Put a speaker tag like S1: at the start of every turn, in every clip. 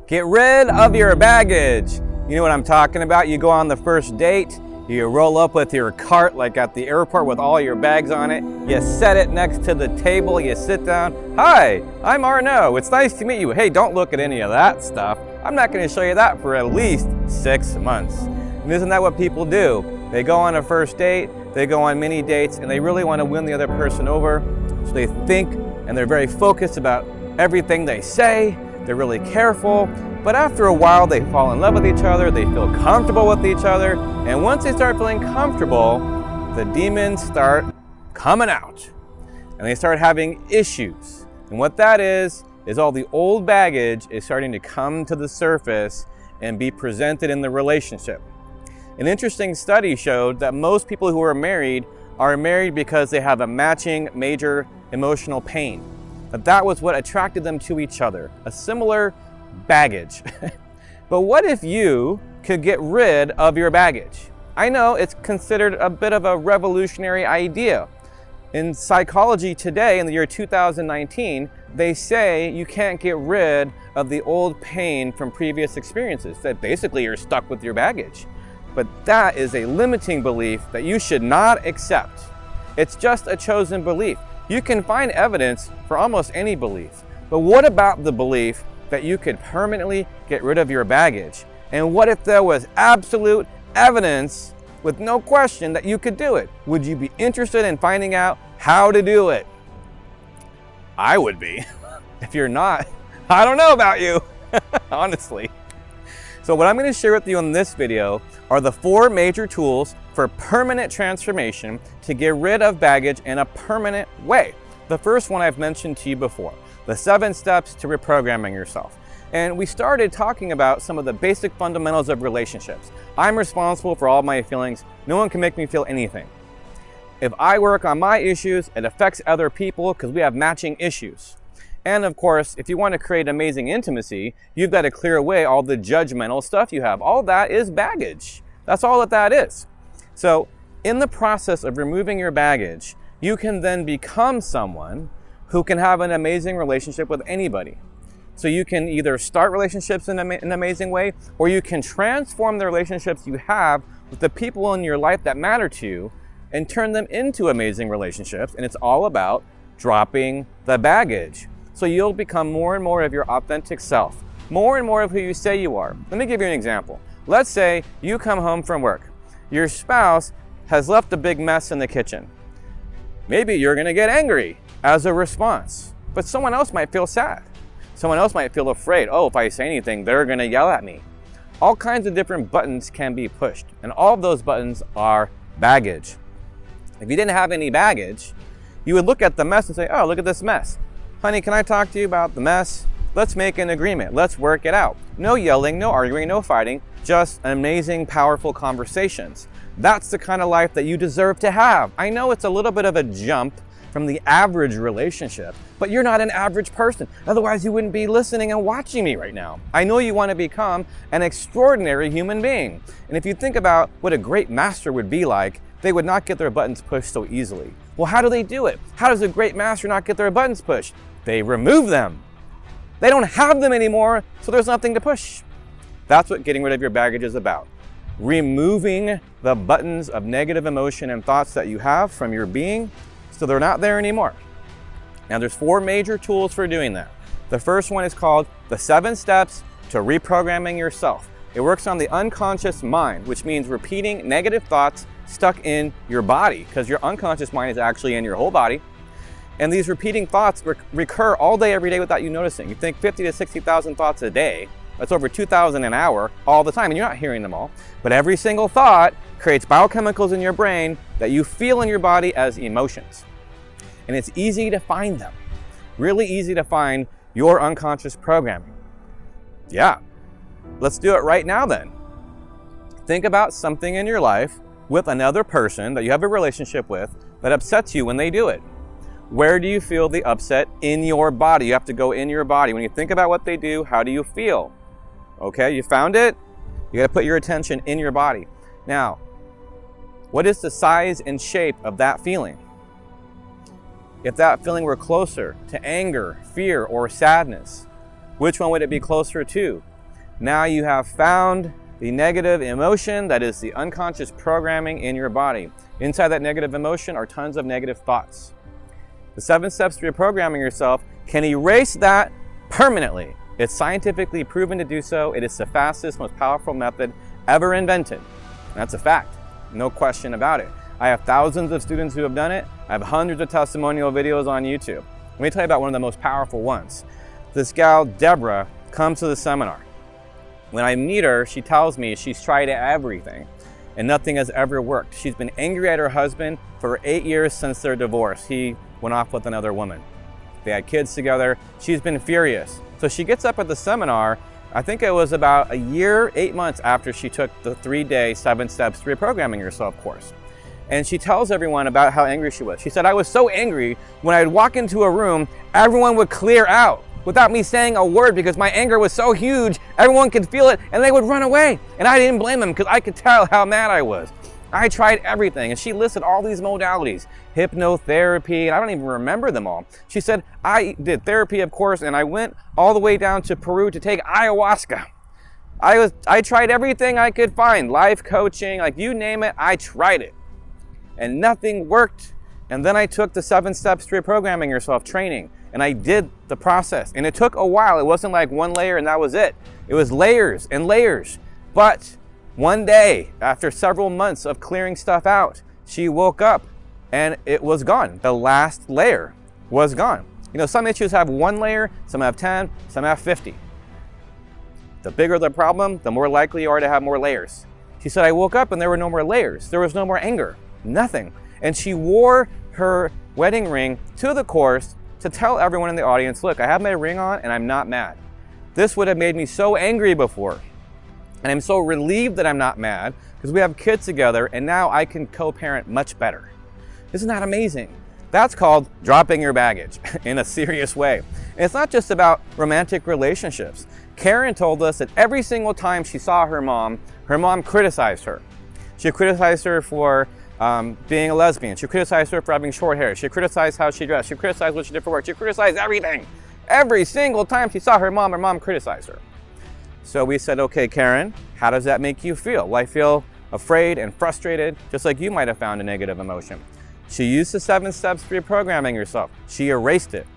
S1: Get rid of your baggage. You know what I'm talking about? You go on the first date, you roll up with your cart like at the airport with all your bags on it. You set it next to the table, you sit down. Hi, I'm Arnoux. It's nice to meet you. Hey, don't look at any of that stuff. I'm not going to show you that for at least 6 months. And isn't that what people do? They go on a first date, they go on many dates, and they really want to win the other person over. So they think and they're very focused about everything they say. They're really careful, but after a while they fall in love with each other, they feel comfortable with each other, and once they start feeling comfortable, the demons start coming out, and they start having issues. And what that is all the old baggage is starting to come to the surface and be presented in the relationship. An interesting study showed that most people who are married because they have a matching major emotional pain. That was what attracted them to each other, a similar baggage. But what if you could get rid of your baggage? I know it's considered a bit of a revolutionary idea. In psychology today, in the year 2019, they say you can't get rid of the old pain from previous experiences, that basically you're stuck with your baggage. But that is a limiting belief that you should not accept. It's just a chosen belief. You can find evidence for almost any belief, but what about the belief that you could permanently get rid of your baggage? And what if there was absolute evidence with no question that you could do it? Would you be interested in finding out how to do it? I would be. If you're not, I don't know about you, honestly. So what I'm going to share with you in this video are the 4 major tools for permanent transformation to get rid of baggage in a permanent way. The first one I've mentioned to you before, the 7 steps to reprogramming yourself. And we started talking about some of the basic fundamentals of relationships. I'm responsible for all my feelings. No one can make me feel anything. If I work on my issues, it affects other people because we have matching issues. And of course, if you want to create amazing intimacy, you've got to clear away all the judgmental stuff you have. All that is baggage. That's all that is. So in the process of removing your baggage, you can then become someone who can have an amazing relationship with anybody. So you can either start relationships in an amazing way, or you can transform the relationships you have with the people in your life that matter to you and turn them into amazing relationships. And it's all about dropping the baggage. So you'll become more and more of your authentic self, more and more of who you say you are. Let me give you an example. Let's say you come home from work. Your spouse has left a big mess in the kitchen. Maybe you're going to get angry as a response, but someone else might feel sad. Someone else might feel afraid. Oh, if I say anything, they're going to yell at me. All kinds of different buttons can be pushed, and all of those buttons are baggage. If you didn't have any baggage, you would look at the mess and say, oh, look at this mess. Honey, can I talk to you about the mess? Let's make an agreement. Let's work it out. No yelling, no arguing, no fighting, just amazing, powerful conversations. That's the kind of life that you deserve to have. I know it's a little bit of a jump from the average relationship, but you're not an average person. Otherwise, you wouldn't be listening and watching me right now. I know you want to become an extraordinary human being. And if you think about what a great master would be like, they would not get their buttons pushed so easily. Well, how do they do it? How does a great master not get their buttons pushed? They remove them. They don't have them anymore, so there's nothing to push. That's what getting rid of your baggage is about. Removing the buttons of negative emotion and thoughts that you have from your being so they're not there anymore. Now there's 4 major tools for doing that. The first one is called the 7 steps to reprogramming yourself. It works on the unconscious mind, which means repeating negative thoughts stuck in your body, because your unconscious mind is actually in your whole body. And these repeating thoughts recur all day, every day without you noticing. You think 50 to 60,000 thoughts a day. That's over 2,000 an hour all the time, and you're not hearing them all. But every single thought creates biochemicals in your brain that you feel in your body as emotions. And it's easy to find them. Really easy to find your unconscious programming. Yeah, let's do it right now then. Think about something in your life with another person that you have a relationship with that upsets you when they do it. Where do you feel the upset in your body? You have to go in your body. When you think about what they do, how do you feel? Okay, you found it? You got to put your attention in your body. Now, what is the size and shape of that feeling? If that feeling were closer to anger, fear, or sadness, which one would it be closer to? Now you have found the negative emotion that is the unconscious programming in your body. Inside that negative emotion are tons of negative thoughts. The 7 steps to reprogramming yourself can erase that permanently. It's scientifically proven to do so. It is the fastest, most powerful method ever invented. And that's a fact, no question about it. I have thousands of students who have done it. I have hundreds of testimonial videos on YouTube. Let me tell you about one of the most powerful ones. This gal, Deborah, comes to the seminar. When I meet her, she tells me she's tried everything and nothing has ever worked. She's been angry at her husband for 8 years since their divorce. He went off with another woman. They had kids together. She's been furious. So she gets up at the seminar. I think it was about a year, 8 months after she took the 3-day 7 steps to reprogramming yourself course. And she tells everyone about how angry she was. She said, I was so angry when I'd walk into a room, everyone would clear out without me saying a word because my anger was so huge, everyone could feel it and they would run away. And I didn't blame them because I could tell how mad I was. I tried everything, and she listed all these modalities, hypnotherapy, and I don't even remember them all. She said, I did therapy, of course, and I went all the way down to Peru to take ayahuasca. I tried everything I could find, life coaching, like you name it, I tried it. And nothing worked. And then I took the 7 steps to reprogramming yourself training, and I did the process. And it took a while. It wasn't like one layer and that was it. It was layers and layers. But one day, after several months of clearing stuff out, she woke up and it was gone. The last layer was gone. You know, some issues have 1 layer, some have 10, some have 50. The bigger the problem, the more likely you are to have more layers. She said, I woke up and there were no more layers. There was no more anger, nothing. And she wore her wedding ring to the course to tell everyone in the audience, look, I have my ring on and I'm not mad. This would have made me so angry before. And I'm so relieved that I'm not mad because we have kids together and now I can co-parent much better. Isn't that amazing? That's called dropping your baggage in a serious way. And it's not just about romantic relationships. Karen told us that every single time she saw her mom criticized her. She criticized her for being a lesbian. She criticized her for having short hair. She criticized how she dressed. She criticized what she did for work. She criticized everything. Every single time she saw her mom criticized her. So we said, okay, Karen, how does that make you feel? Well, I feel afraid and frustrated, just like you might have found a negative emotion. She used the 7 steps to reprogramming yourself. She erased it.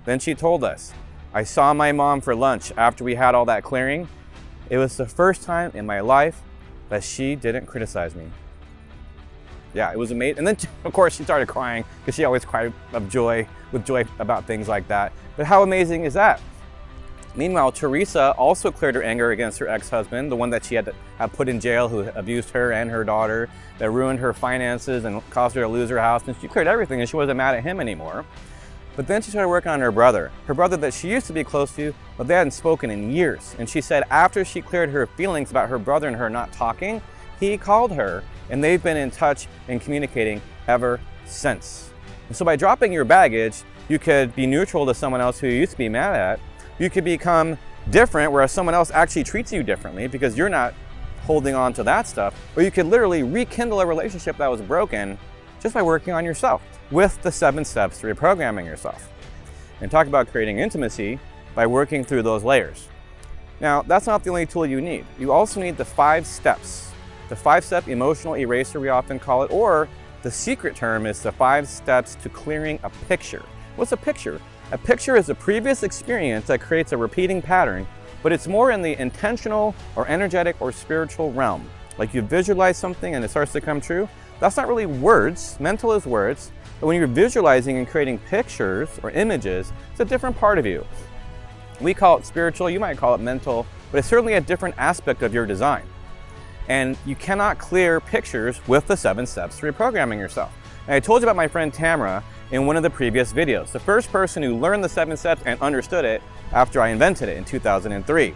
S1: Then she told us, I saw my mom for lunch after we had all that clearing. It was the first time in my life that she didn't criticize me. Yeah, it was amazing. And then, of course, she started crying because she always cried with joy about things like that. But how amazing is that? Meanwhile, Teresa also cleared her anger against her ex-husband, the one that she had to have put in jail, who abused her and her daughter, that ruined her finances and caused her to lose her house. And she cleared everything and she wasn't mad at him anymore. But then she started working on her brother that she used to be close to, but they hadn't spoken in years. And she said after she cleared her feelings about her brother and her not talking, he called her and they've been in touch and communicating ever since. And so by dropping your baggage, you could be neutral to someone else who you used to be mad at. You could become different, whereas someone else actually treats you differently because you're not holding on to that stuff. Or you could literally rekindle a relationship that was broken just by working on yourself with the 7 steps to reprogramming yourself. And talk about creating intimacy by working through those layers. Now, that's not the only tool you need. You also need the 5 steps. The 5-step emotional eraser, we often call it, or the secret term is the 5 steps to clearing a picture. What's a picture? A picture is a previous experience that creates a repeating pattern, but it's more in the intentional or energetic or spiritual realm. Like you visualize something and it starts to come true. That's not really words. Mental is words. But when you're visualizing and creating pictures or images, it's a different part of you. We call it spiritual, you might call it mental, but it's certainly a different aspect of your design. And you cannot clear pictures with the 7 steps to reprogramming yourself. And I told you about my friend Tamara in one of the previous videos, the first person who learned the 7 steps and understood it after I invented it in 2003.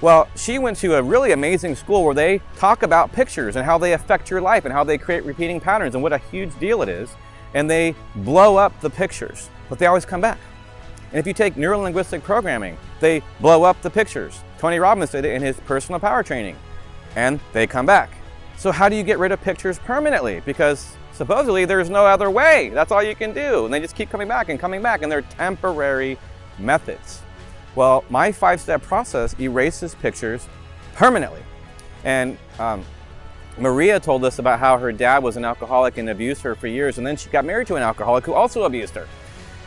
S1: Well, she went to a really amazing school where they talk about pictures and how they affect your life and how they create repeating patterns and what a huge deal it is. And they blow up the pictures, but they always come back. And if you take neuro-linguistic programming, they blow up the pictures. Tony Robbins did it in his personal power training, and they come back. So how do you get rid of pictures permanently? Because supposedly there's no other way. That's all you can do. And they just keep coming back, and they're temporary methods. Well, my 5-step process erases pictures permanently. And Maria told us about how her dad was an alcoholic and abused her for years, and then she got married to an alcoholic who also abused her.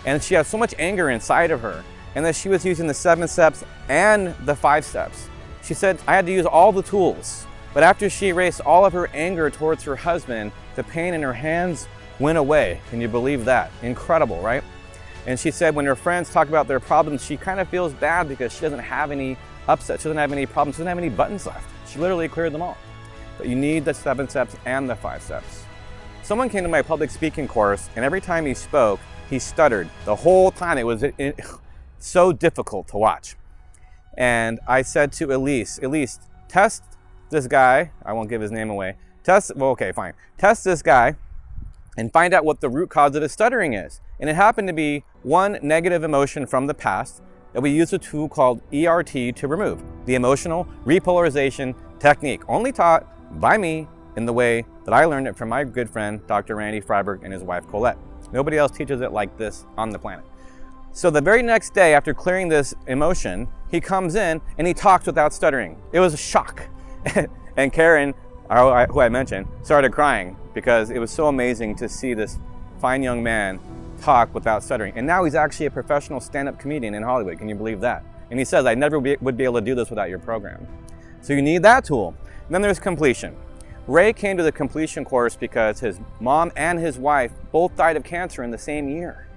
S1: And she had so much anger inside of her, and that she was using the 7 steps and the 5 steps. She said, I had to use all the tools. But after she erased all of her anger towards her husband, the pain in her hands went away. Can you believe that? Incredible, right? And she said when her friends talk about their problems, she kind of feels bad because she doesn't have any upset, she doesn't have any problems, she doesn't have any buttons left. She literally cleared them all. But you need the 7 steps and the 5 steps. Someone came to my public speaking course, and every time he spoke, he stuttered the whole time. It was so difficult to watch. And I said to Elise, test this guy. I won't give his name away. Test this guy and find out what the root cause of his stuttering is. And it happened to be one negative emotion from the past that we use a tool called ERT to remove, the emotional repolarization technique, only taught by me in the way that I learned it from my good friend, Dr. Randy Freiberg, and his wife, Colette. Nobody else teaches it like this on the planet. So the very next day after clearing this emotion, he comes in and he talks without stuttering. It was a shock. And Karen, who I mentioned, started crying because it was so amazing to see this fine young man talk without stuttering. And now he's actually a professional stand-up comedian in Hollywood. Can you believe that? And he says, I never would be able to do this without your program. So you need that tool. And then there's completion. Ray came to the completion course because his mom and his wife both died of cancer in the same year.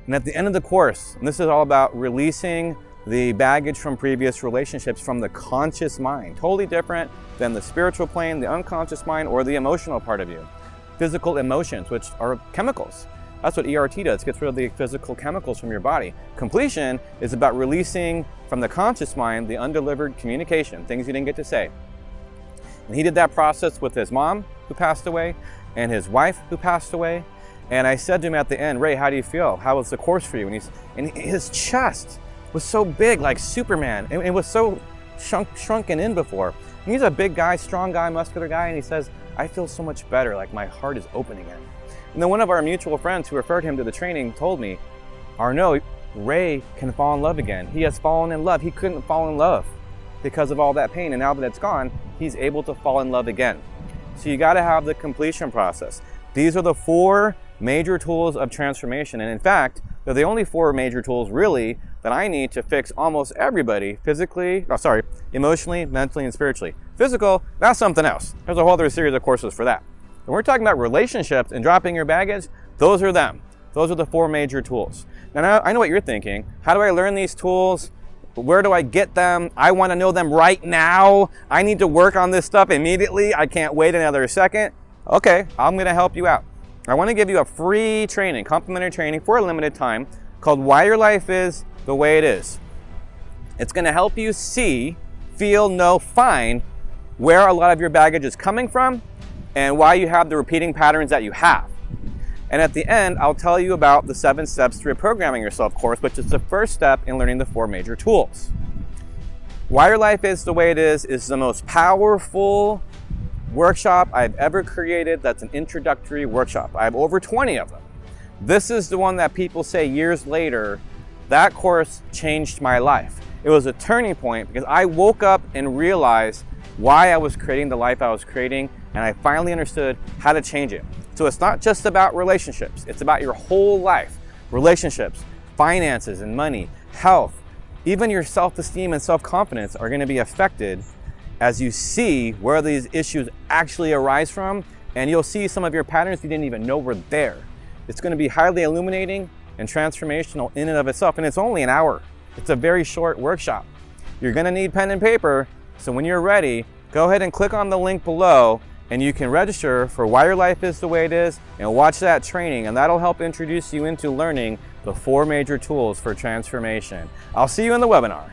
S1: And at the end of the course, and this is all about releasing the baggage from previous relationships from the conscious mind, totally different than the spiritual plane, the unconscious mind, or the emotional part of you. Physical emotions, which are chemicals. That's what ERT does, it gets rid of the physical chemicals from your body. Completion is about releasing from the conscious mind the undelivered communication, things you didn't get to say. And he did that process with his mom, who passed away, and his wife, who passed away. And I said to him at the end, Ray, how do you feel? How was the course for you? And his chest was so big, like Superman. It was so shrunken in before. And he's a big guy, strong guy, muscular guy, and he says, I feel so much better, like my heart is opening again. And then one of our mutual friends who referred him to the training told me, Arnoux, Ray can fall in love again. He has fallen in love. He couldn't fall in love because of all that pain, and now that it's gone, he's able to fall in love again. So you gotta have the completion process. These are the 4 major tools of transformation, and in fact, they're the only 4 major tools really that I need to fix almost everybody emotionally, mentally, and spiritually. Physical, that's something else. There's a whole other series of courses for that. When we're talking about relationships and dropping your baggage, those are them. Those are the 4 major tools. Now I know what you're thinking. How do I learn these tools? Where do I get them? I want to know them right now. I need to work on this stuff immediately. I can't wait another second. Okay, I'm going to help you out. I want to give you a free training, complimentary training for a limited time called Why Your Life Is the Way It Is. It's going to help you see, feel, know, find where a lot of your baggage is coming from and why you have the repeating patterns that you have. And at the end, I'll tell you about the 7 steps to reprogramming yourself course, which is the first step in learning the 4 major tools. Why Your Life Is the Way It is the most powerful workshop I've ever created. That's an introductory workshop. I have over 20 of them. This is the one that people say years later, that course changed my life. It was a turning point because I woke up and realized why I was creating the life I was creating, and I finally understood how to change it. So it's not just about relationships, it's about your whole life. Relationships, finances and money, health, even your self-esteem and self-confidence are going to be affected as you see where these issues actually arise from, and you'll see some of your patterns you didn't even know were there. It's going to be highly illuminating and transformational in and of itself, and it's only an hour. It's a very short workshop. You're going to need pen and paper, so when you're ready, go ahead and click on the link below and you can register for Why Your Life Is the Way It Is and watch that training, and that'll help introduce you into learning the 4 major tools for transformation. I'll see you in the webinar.